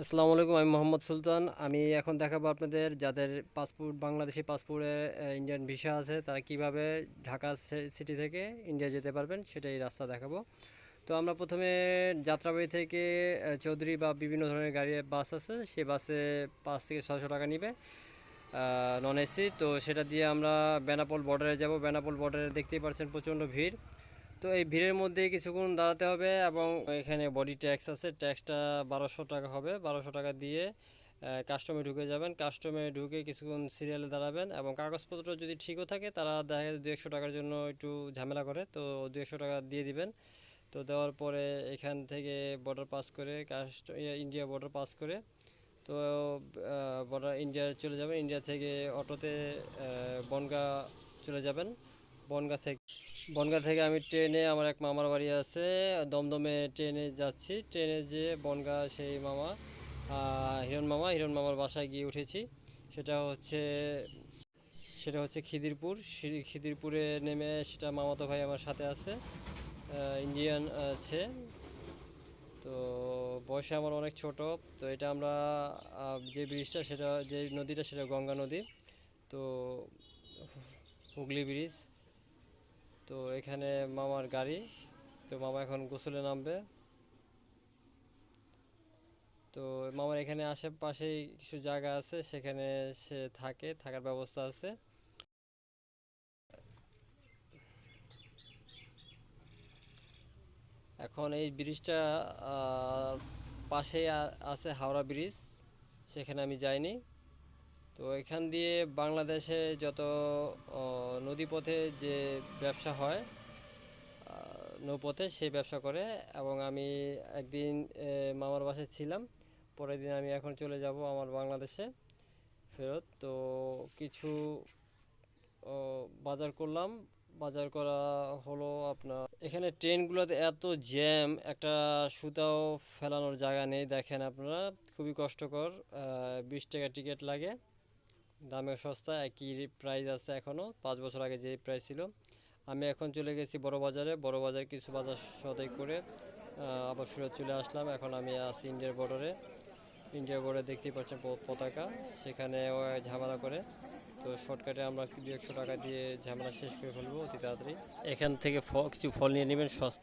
আসসালামু আলাইকুম, আমি মোহাম্মদ সুলতান। আমি এখন দেখাবো আপনাদের যাদের পাসপোর্ট বাংলাদেশি পাসপোর্টে ইন্ডিয়ান ভিসা আছে তারা কিভাবে ঢাকা সিটি থেকে ইন্ডিয়া যেতে পারবেন সেটাই রাস্তা দেখাবো। তো আমরা প্রথমে যাত্রাবাড়ি থেকে চৌধুরী বা বিভিন্ন ধরনের গাড়ি বাস আছে, সেই বাসে 500 থেকে 600 টাকা নিবে নন এসি। তো সেটা দিয়ে আমরা বেনাপোল বর্ডারে যাব। বেনাপোল বর্ডারে দেখতেই পাচ্ছেন প্রচণ্ড ভিড়। তো এই ভিড়ের মধ্যে কিছুক্ষণ দাঁড়াতে হবে এবং এখানে বডি ট্যাক্স আছে, ট্যাক্সটা 1200 টাকা হবে। 1200 টাকা দিয়ে কাস্টমে ঢুকে যাবেন। কাস্টমে ঢুকে কিছুক্ষণ সিরিয়ালে দাঁড়াবেন এবং কাগজপত্র যদি ঠিকও থাকে তারা দেখা যায় 200 টাকার জন্য একটু ঝামেলা করে, তো 200 টাকা দিয়ে দিবেন। তো দেওয়ার পরে এখান থেকে বর্ডার পাস করে ইন্ডিয়া বর্ডার পাস করে তো বর্ডার ইন্ডিয়া চলে যাবেন। ইন্ডিয়া থেকে অটোতে বনগাঁ চলে যাবেন। বনগাঁ থেকে আমি ট্রেনে, আমার এক মামার বাড়ি আছে দমদমে, ট্রেনে যাচ্ছি। ট্রেনে যেয়ে বনগাঁ সেই মামা হিরণ মামার বাসায় গিয়ে উঠেছি। সেটা হচ্ছে খিদিরপুর। খিদিরপুরে নেমে সেটা মামাতো ভাই আমার সাথে আছে, ইন্ডিয়ান আছে। তো বয়সে আমার অনেক ছোট। তো এটা আমরা যে ব্রিজটা, সেটা যে নদীটা, সেটা গঙ্গা নদী। তো হুগলি ব্রিজ। তো এখানে মামার গাড়ি। তো মামা এখন গোসলে নামবে। তো মামার এখানে আশেপাশেই কিছু জায়গা আছে, সেখানে সে থাকার ব্যবস্থা আছে। এখন এই ব্রিজটা পাশেই আছে হাওড়া ব্রিজ, সেখানে আমি যাইনি। তো এখান দিয়ে বাংলাদেশে যত নদীপথে যে ব্যবসা হয় নৌপথে, সেই ব্যবসা করে। এবং আমি একদিন মামার বাসায় ছিলাম, পরের দিন আমি এখন চলে যাব আমার বাংলাদেশে ফেরত। তো কিছু বাজার করলাম। বাজার করা হলো আপনার, এখানে ট্রেনগুলোতে এত জ্যাম, একটা সুতাও ফেলানোর জায়গা নেই। দেখেন আপনারা, খুবই কষ্টকর। 20 টাকা টিকিট লাগে, দামে সস্তা, একই প্রাইস আছে এখনও, 5 বছর আগে যে প্রাইস ছিল। আমি এখন চলে গেছি বড় বাজারে। বড় বাজারে কিছু বাজার সদাই করে আবার ফেরত চলে আসলাম। এখন আমি আছি ইন্ডিয়ার বর্ডারে। ইন্ডিয়ার বর্ডারে দেখতেই পাচ্ছেন পতাকা, সেখানে ও ঝামেলা করে। তো শর্টকাটে আমরা 200 টাকা দিয়ে ঝামেলা শেষ করে ফেলবো অতি তাড়াতাড়ি। এখান থেকে কিছু ফল নিয়ে নেবেন, সস্তা।